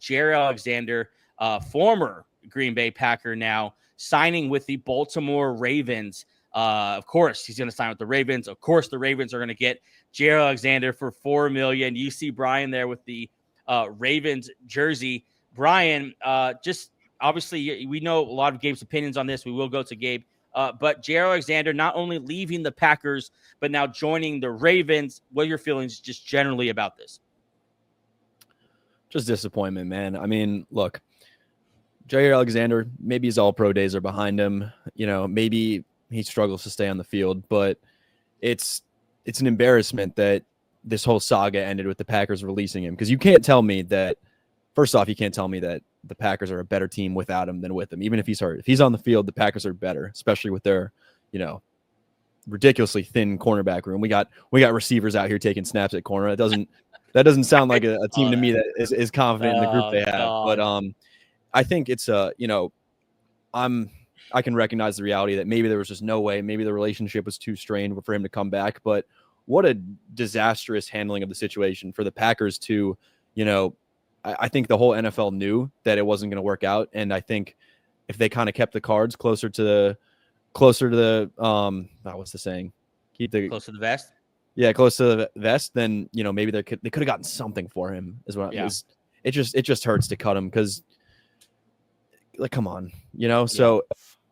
Jaire Alexander, former Green Bay Packer now, signing with the Baltimore Ravens. Of course, he's going to sign with the Ravens. Of course, the Ravens are going to get Jaire Alexander for $4 million. You see Brian there with the Ravens jersey. Brian, just obviously, we know a lot of Gabe's opinions on this. We will go to Gabe. But Jaire Alexander not only leaving the Packers, but now joining the Ravens. What are your feelings just generally about this? Just disappointment, man. I mean, look, Jaire Alexander, maybe his all-pro days are behind him. You know, maybe he struggles to stay on the field, but it's an embarrassment that this whole saga ended with the Packers releasing him. Because you can't tell me that, first off, you can't tell me that the Packers are a better team without him than with him, even if he's hurt. If he's on the field, the Packers are better, especially with their, you know, ridiculously thin cornerback room. We got receivers out here taking snaps at corner. That doesn't sound like a team to me that is confident in the group they have. God. But I think it's I can recognize the reality that maybe there was just no way. Maybe the relationship was too strained for him to come back. But what a disastrous handling of the situation for the Packers to, you know, I think the whole NFL knew that it wasn't going to work out. And I think if they kind of kept the cards closer to the what's the saying? Close to the vest. Yeah, close to the vest. Then, you know, maybe they could have gotten something for him as well. Yeah. It just hurts to cut him because, like, come on, you know. So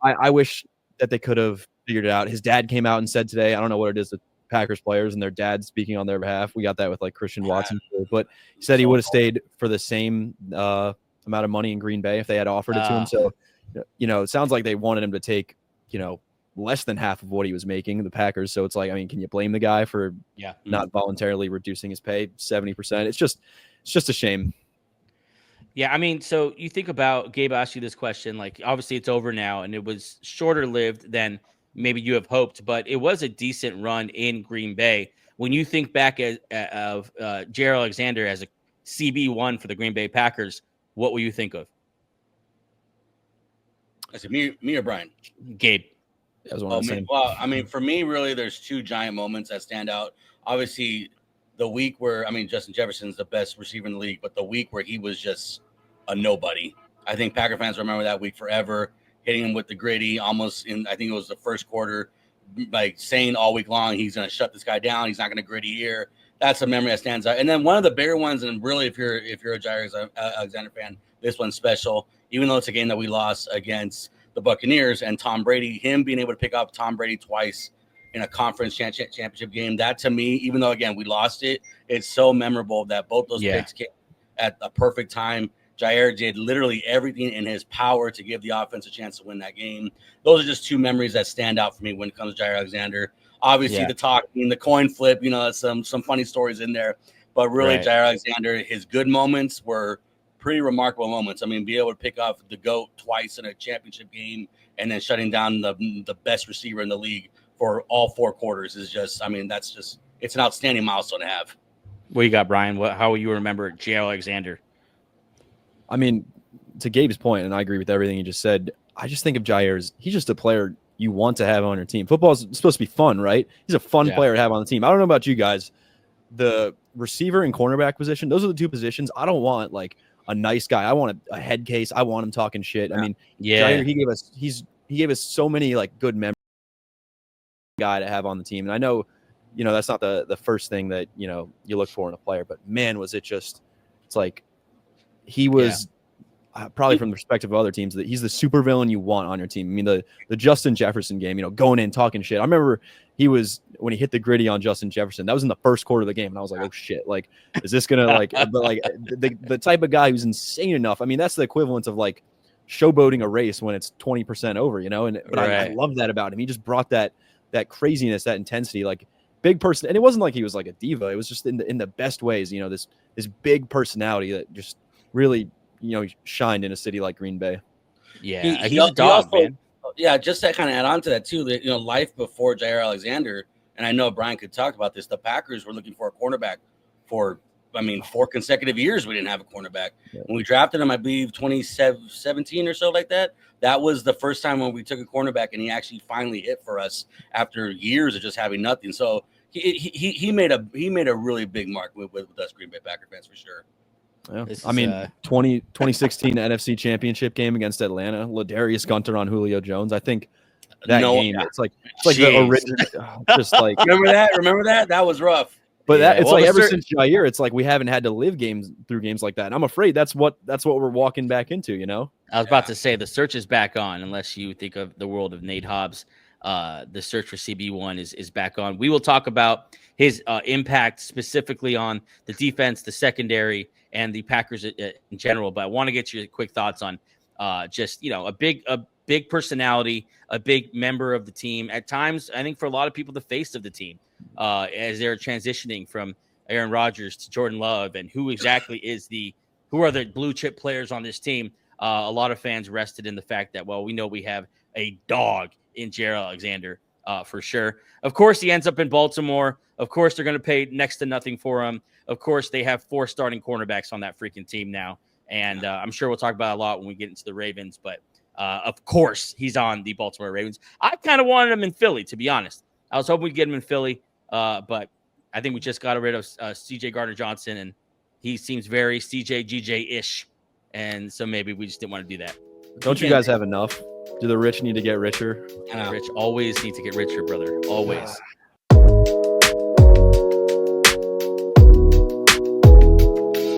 I wish that they could have figured it out. His dad came out and said today, I don't know what it is with Packers players and their dad speaking on their behalf. We got that with like Christian Watson, but he said he would have stayed for the same amount of money in Green Bay if they had offered it to him. So, you know, it sounds like they wanted him to take, you know, less than half of what he was making, the Packers. So it's like, I mean, can you blame the guy for not voluntarily reducing his pay 70%? It's just a shame. Yeah, I mean, so you think about, Gabe asked you this question, like, obviously it's over now, and it was shorter lived than maybe you have hoped, but it was a decent run in Green Bay. When you think back of Jaire Alexander as a CB1 for the Green Bay Packers, what will you think of? Is it me or Brian? Gabe. Well, I mean, for me, really, there's two giant moments that stand out. Obviously, the week where, I mean, Justin Jefferson's the best receiver in the league, but the week where he was just a nobody. I think Packer fans remember that week forever, hitting him with the gritty almost in, I think it was the first quarter, like saying all week long, he's going to shut this guy down. He's not going to gritty here. That's a memory that stands out. And then one of the bigger ones, and really, if you're a Jaire Alexander fan, this one's special, even though it's a game that we lost against the Buccaneers and Tom Brady, him being able to pick up Tom Brady twice in a conference championship game, that to me, even though, again, we lost it, it's so memorable that both those picks came at a perfect time. Jaire did literally everything in his power to give the offense a chance to win that game. Those are just two memories that stand out for me when it comes to Jaire Alexander. Obviously, the talking, the coin flip, you know, some funny stories in there. But really, Jaire Alexander, his good moments were pretty remarkable moments. I mean, be able to pick off the GOAT twice in a championship game and then shutting down the best receiver in the league for all four quarters is just, I mean, it's an outstanding milestone to have. What you got, Brian? How will you remember Jaire Alexander? I mean, to Gabe's point, and I agree with everything he just said, I just think of Jaire as he's just a player you want to have on your team. Football is supposed to be fun, right? He's a fun player to have on the team. I don't know about you guys. The receiver and cornerback position, those are the two positions. I don't want like a nice guy. I want a head case. I want him talking shit. I mean, Jaire, he gave us so many like good memories. Guy to have on the team, and I know, you know, that's not the first thing that, you know, you look for in a player, but man, was it just, it's like he was probably from the perspective of other teams that he's the super villain you want on your team. I mean, the Justin Jefferson game, you know, going in talking shit. I remember when he hit the gritty on Justin Jefferson, that was in the first quarter of the game, and I was like, oh shit, like, is this gonna like the type of guy who's insane enough? I mean, that's the equivalent of like showboating a race when it's 20% over, you know. And but I love that about him. He just brought that craziness, that intensity, like big person. And it wasn't like he was like a diva. It was just in the best ways, you know, this big personality that just really, you know, shined in a city like Green Bay. Yeah. He's a dog, man. Yeah. Just to kind of add on to that too, that, you know, life before Jaire Alexander, and I know Brian could talk about this, the Packers were looking for a cornerback for, I mean, 4 consecutive years we didn't have a cornerback. Yeah. When we drafted him, I believe 2017 or so like that. That was the first time when we took a cornerback, and he actually finally hit for us after years of just having nothing. So he made a really big mark with us Green Bay Packer fans for sure. Yeah. I mean, 2016 NFC Championship game against Atlanta, Ladarius Gunter on Julio Jones. I think that game, it's like the original, just like remember that that was rough. But it's like ever since Jaire, it's like we haven't had to live through games like that. And I'm afraid that's what we're walking back into, you know? I was about to say the search is back on, unless you think of the world of Nate Hobbs. The search for CB1 is back on. We will talk about his impact specifically on the defense, the secondary, and the Packers in general. But I want to get your quick thoughts on just, you know, a big personality, a big member of the team. At times, I think for a lot of people, the face of the team. As they're transitioning from Aaron Rodgers to Jordan Love, and who exactly who are the blue chip players on this team. A lot of fans rested in the fact that, well, we know we have a dog in Jaire Alexander for sure. Of course, he ends up in Baltimore. Of course, they're going to pay next to nothing for him. Of course, they have 4 starting cornerbacks on that freaking team now. And I'm sure we'll talk about it a lot when we get into the Ravens, but of course, he's on the Baltimore Ravens. I kind of wanted him in Philly, to be honest. I was hoping we'd get him in Philly. But I think we just got rid of CJ Gardner-Johnson, and he seems very CJ GJ-ish. And so maybe we just didn't want to do that. Don't you guys have enough? Do the rich need to get richer? Rich always need to get richer, brother. Always.